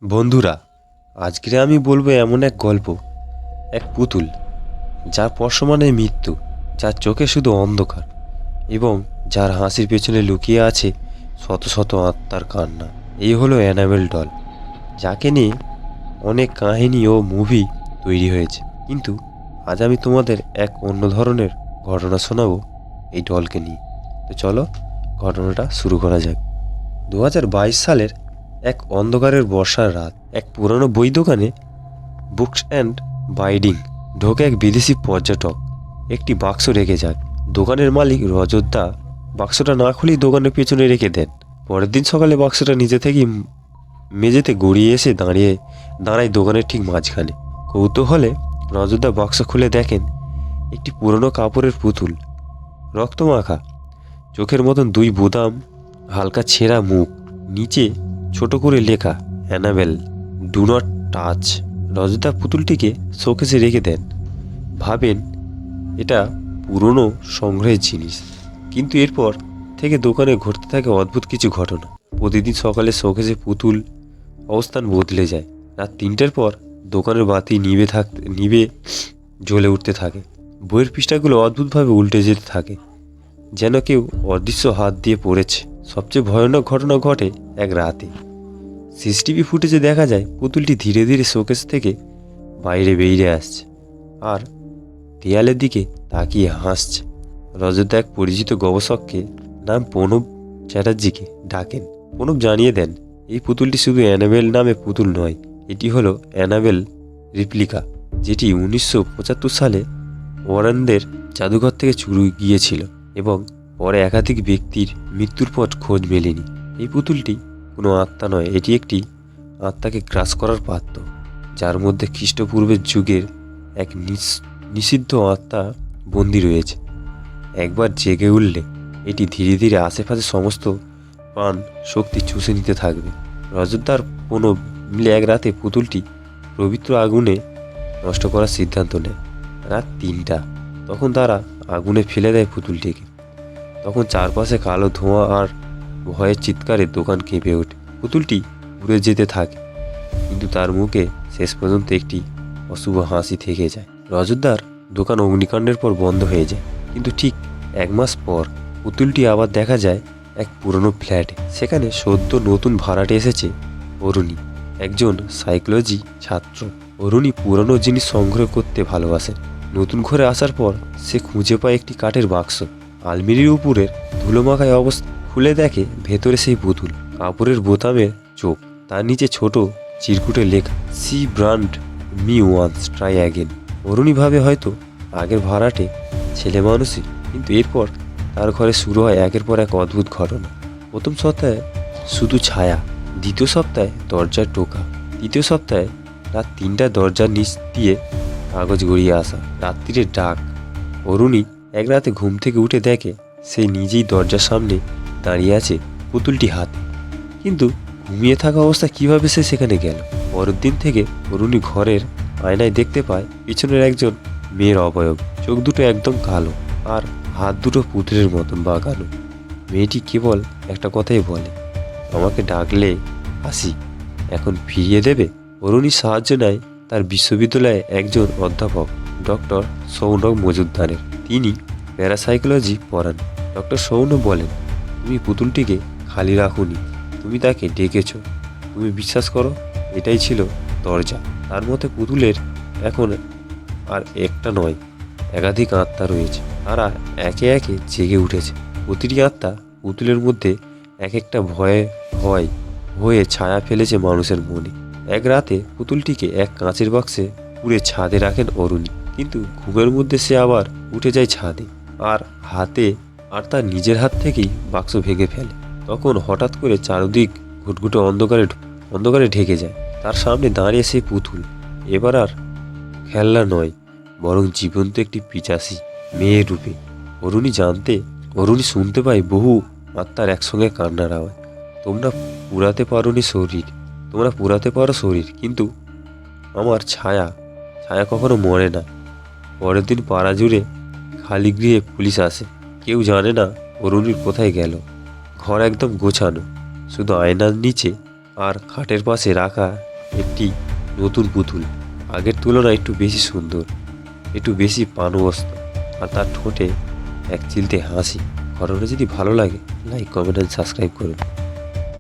বন্ধুরা, আজকে আমি বলবো এমন এক গল্প, এক পুতুল যার স্পর্শ মানে মৃত্যু, যার চোখে শুধু অন্ধকার এবং যার হাসির পেছনে লুকিয়ে আছে শত শত আত্মার কান্না। এই হলো অ্যানাবেল ডল, যাকে নিয়ে অনেক কাহিনী ও মুভি তৈরি হয়েছে। কিন্তু আজ আমি তোমাদের এক অন্য ধরনের ঘটনা শোনাবো এই ডলকে নিয়ে। তো চলো ঘটনাটা শুরু করা যাক। 2022 সালের এক অন্ধকারের বর্ষার রাত, এক পুরনো বই দোকানে বুকস অ্যান্ড বাইডিং ঢোকে এক বিদেশি পর্যটক একটি বাক্স রেখে যান। দোকানের মালিক রজতদা বাক্সটা না খুলেই দোকানের পেছনে রেখে দেন। পরের দিন সকালে বাক্সটা নিজে থেকেই মেঝেতে গড়িয়ে এসে দাঁড়ায় দোকানের ঠিক মাঝখানে। কৌতূহলে রজতদা বাক্স খুলে দেখেন একটি পুরনো কাপড়ের পুতুল, রক্তমাখা চোখের মতন দুই বোতাম, হালকা ছেঁড়া মুখ, নিচে ছোট করে লেখা অ্যানাবেল, ডু নট টাচ। রজতা পুতুলটিকে শোকেসে রেখে দেন, ভাবেন এটা পুরনো সংগ্রহের জিনিস। কিন্তু এরপর থেকে দোকানে ঘটতে থাকে অদ্ভুত কিছু ঘটনা। প্রতিদিন সকালে শোকেসে পুতুল অবস্থান বদলে যায়। রাত 3টের পর দোকানের বাতি নিভে জ্বলে উঠতে থাকে। বইয়ের পৃষ্ঠাগুলো অদ্ভুতভাবে উল্টে যেতে থাকে, যেন কেউ অদৃশ্য হাত দিয়ে পড়েছে। সবচেয়ে ভয়ানক ঘটনা ঘটে এক রাতে। সিসিটিভি ফুটেজে দেখা যায় পুতুলটি ধীরে ধীরে শোকেস থেকে বাইরে বেরিয়ে আসছে আর দেয়ালের দিকে তাকিয়ে হাসছে। রজত এক পরিচিত গবেষককে নাম প্রণব চ্যাটার্জিকে ডাকেন। প্রণব জানিয়ে দেন এই পুতুলটি শুধু অ্যানাবেল নামে পুতুল নয়, এটি হলো অ্যানাবেল রিপ্লিকা, যেটি 1975 সালে ওয়ারেনদের জাদুঘর থেকে চুরি গিয়েছিল এবং পরে একাধিক ব্যক্তির মৃত্যুর পর খোঁজ মেলেনি। এই পুতুলটি কোনো আত্মা নয়, এটি একটি আত্মাকে গ্রাস করার পাত্র, যার মধ্যে খ্রিস্টপূর্বের যুগের এক নিষিদ্ধ আত্মা বন্দী রয়েছে। একবার জেগে উঠলে এটি ধীরে ধীরে আশেপাশে সমস্ত প্রাণ শক্তি চুষে নিতে থাকবে। রজতদার প্রণব মিলে এক রাতে পুতুলটি পবিত্র আগুনে নষ্ট করার সিদ্ধান্ত নেয়। রাত 3টা, তখন তারা আগুনে ফেলে দেয় পুতুলটিকে। তখন চারপাশে কালো ধোঁয়া আর ভয়ের চিৎকারে দোকান কেঁপে ওঠে। পুতুলটি উড়ে যেতে থাকে, কিন্তু তার মুখে শেষ পর্যন্ত একটি অশুভ হাসি থেকে যায়। রজতদার দোকান অগ্নিকাণ্ডের পর বন্ধ হয়ে যায়, কিন্তু ঠিক 1 মাস পর পুতুলটি আবার দেখা যায় এক পুরনো ফ্ল্যাটে। সেখানে সদ্য নতুন ভাড়াটে এসেছে অরুণী, একজন সাইকোলজি ছাত্র। অরুণী পুরনো জিনিস সংগ্রহ করতে ভালোবাসেন। নতুন ঘরে আসার পর সে খুঁজে পায় একটি কাঠের বাক্স। আলমিরির উপরের ধুলোমাখায় অবস্থা খুলে দেখে ভেতরে সেই পুতুল, কাপড়ের বোতামের চোখ, তার নিচে ছোট চিরকুটে লেখা see brand me once try again. Aruni ভাবে হয়তো আগের ভাড়াটে ছেলে মানুষই, কিন্তু এরপর তার ঘরে শুরু হয় একের পর এক অদ্ভুত ঘটনা। প্রথম সপ্তাহে শুধু ছায়া, দ্বিতীয় সপ্তাহে দরজার টোকা, তৃতীয় সপ্তাহে রাত 3টা দরজার নিচ দিয়ে কাগজ গড়িয়ে আসা, রাত্রিরের ডাক। অরুণী এক রাতে ঘুম থেকে উঠে দেখে সে নিজেই দরজার সামনে দাঁড়িয়ে আছে, পুতুলটি হাতে। কিন্তু ঘুমিয়ে থাকা অবস্থা কিভাবে সে সেখানে গেল? পরের দিন থেকে অরুণী ঘরের আয়নায় দেখতে পায় পিছনের একজন মেয়ের অবয়ব। চোখ দুটো একদম কালো আর হাত দুটো পুতুলের মতন বাঁকানো। মেয়েটি কেবল একটা কথাই বলে, আমাকে ডাকলে আসি, এখন ফিরিয়ে দেবে? অরুণী সাহায্য নেয় তার বিশ্ববিদ্যালয়ে একজন অধ্যাপক, ডক্টর সৌনক মজুমদারের। তিনি প্যারাসাইকোলজি পড়ান। ডক্টর সৌনক বলেন, তুমি পুতুলটিকে খালি রাখুনি, তুমি তাকে ডেকেছ। তুমি বিশ্বাস করো, এটাই ছিল দরজা। তার মতে পুতুলের এখন আর একটা নয়, একাধিক আত্মা রয়েছে। তারা একে একে জেগে উঠেছে। প্রতিটি আত্মা পুতুলের মধ্যে এক একটা ভয় হয়ে ছায়া ফেলেছে মানুষের মনে। এক রাতে পুতুলটিকে এক কাঁচের বাক্সে পুরে ছাদে রাখেন অরুণী, কিন্তু ঘুমের মধ্যে সে আবার উঠে যায় ছাদে আর তার নিজের হাত থেকেই বাক্স ভেঙে ফেলে। তখন হঠাৎ করে চারদিক ঘুটঘুটে অন্ধকারে ঢেকে যায়। তার সামনে দাঁড়িয়ে সেই পুতুল, এবার আর খেলনা নয়, বরং জীবন্ত একটি পিচাসী মেয়ের রূপে। অরুণী শুনতে পায় বহু আত্মার একসঙ্গে কান্নার আওয়াজ। তোমরা পুরাতে পারো শরীর, কিন্তু আমার ছায়া কখনো মরে না। পরের দিন পাড়া জুড়ে খালি গৃহে পুলিশ আসে। কেউ জানে না অরুণীর কোথায় গেল। ঘর একদম গোছানো, শুধু আয়নার নিচে আর খাটের পাশে রাখা একটি নতুন পুতুল। আগের তুলনায় একটু বেশি সুন্দর, একটু বেশি পানবস্ত, আর তার ঠোঁটে এক চিলতে হাসি। ঘটনাটা যদি ভালো লাগে লাইক, কমেন্ট আর সাবস্ক্রাইব করুন।